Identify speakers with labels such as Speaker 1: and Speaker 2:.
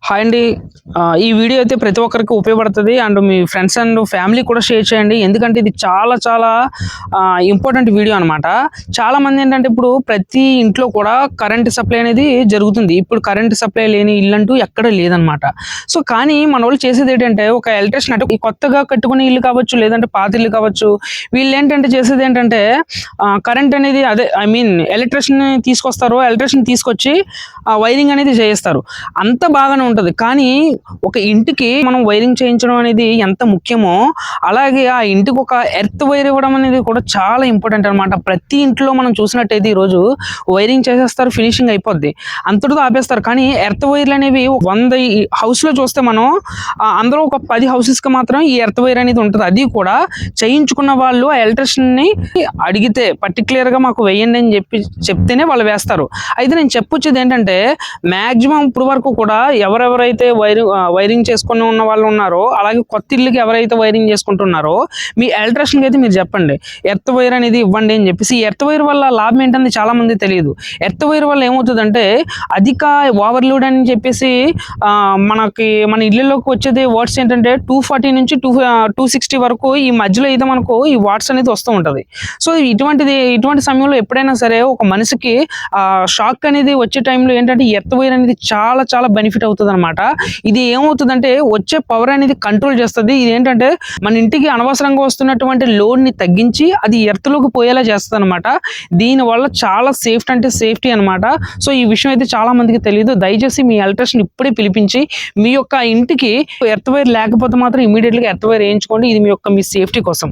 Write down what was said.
Speaker 1: Hi అండి. ఈ video అయితే ప్రతి ఒక్కరికి ఉపయోగపడుతుంది. And me friends and family కూడా షేర్ చేయండి. ఎందుకంటే ఇది చాలా చాలా ఇంపార్టెంట్ వీడియో అనమాట. చాలామంది ఏంటంటే ఇప్పుడు ప్రతి ఇంట్లో కూడా కరెంట్ సప్లై అనేది జరుగుతుంది. ఇప్పుడు కరెంట్ సప్లై లేని ఇల్లు అంటూ ఎక్కడ లేదనమాట. సో కానీ మన వాళ్ళు చేసేది ఏంటంటే ఒక ఎలక్ట్రిషియన్ అంటే ఈ కొత్తగా కట్టుకునే ఇల్లు కావచ్చు, లేదంటే పాత ఇల్లు కావచ్చు, వీళ్ళు ఏంటంటే చేసేది ఏంటంటే కరెంట్ అనేది అదే ఎలక్ట్రిషియన్ తీసుకొస్తారు. ఎలక్ట్రిషియన్ తీసుకొచ్చి వైరింగ్ అనేది చేయిస్తారు. అంత బాగానే ఉంటుంది. కానీ ఒక ఇంటికి మనం వైరింగ్ చేయించడం అనేది ఎంత ముఖ్యమో, అలాగే ఆ ఇంటికి ఒక ఎర్త్ వైర్ ఇవ్వడం అనేది కూడా చాలా ఇంపార్టెంట్ అనమాట. ప్రతి ఇంట్లో మనం చూసినట్టయితే ఈరోజు వైరింగ్ చేసేస్తారు, ఫినిషింగ్ అయిపోద్ది, అంతటితో ఆపేస్తారు. కానీ ఎర్త్ వైర్లు అనేవి 100 హౌస్లో చూస్తే మనం అందులో ఒక 10 హౌసెస్కి మాత్రం ఈ ఎర్త్ వైర్ అనేది ఉంటుంది. అది కూడా చేయించుకున్న వాళ్ళు ఆ ఎలక్ట్రిషియన్ని అడిగితే పర్టికులర్గా మాకు వేయండి అని చెప్తేనే వాళ్ళు వేస్తారు. అయితే నేను చెప్పొచ్చేది ఏంటంటే మ్యాక్సిమం ఇప్పుడు వరకు కూడా ఎవరెవరైతే వైరింగ్ చేసుకుని ఉన్న వాళ్ళు ఉన్నారో, అలాగే కొత్త ఇల్లుకి ఎవరైతే వైరింగ్ చేసుకుంటున్నారో మీ ఎలక్ట్రిషియన్కి అయితే మీరు చెప్పండి ఎర్త్ వైర్ అనేది ఇవ్వండి అని చెప్పేసి. ఈ ఎర్త్ వైర్ వల్ల లాభం ఏంటంటే చాలా మంది తెలియదు. ఎర్త్ వైర్ వల్ల ఏమవుతుందంటే అధిక ఓవర్లోడ్ అని చెప్పేసి మన ఇళ్ళలోకి వచ్చేది వాట్స్ ఏంటంటే 240 నుంచి 260 వరకు ఈ మధ్యలో అయితే మనకు ఈ వాట్స్ అనేది వస్తూ ఉంటుంది. సో ఇటువంటి సమయంలో ఎప్పుడైనా సరే ఒక మనిషికి షాక్ అనేది వచ్చే టైంలో ఏంటంటే ఎర్త్ వైర్ అనేది చాలా చాలా బెనిఫిట్ అవుతుంది అనమాట. ఇది ఏమవుతుందంటే వచ్చే పవర్ అనేది కంట్రోల్ చేస్తుంది. ఇది ఏంటంటే మన ఇంటికి అనవసరంగా వస్తున్నటువంటి లోడ్ని తగ్గించి అది ఎర్త్లోకి పోయేలా చేస్తుంది అనమాట. దీనివల్ల చాలా సేఫ్టీ అనమాట. సో ఈ విషయం అయితే చాలా మందికి తెలియదు. దయచేసి మీ ఎలక్ట్రిషియన్ ఇప్పుడే పిలిపించి మీ యొక్క ఇంటికి ఎర్త్ వైర్ లేకపోతే మాత్రం ఇమీడియట్గా ఎర్త్ వైర్ వేయించుకోండి. ఇది మీ సేఫ్టీ కోసం.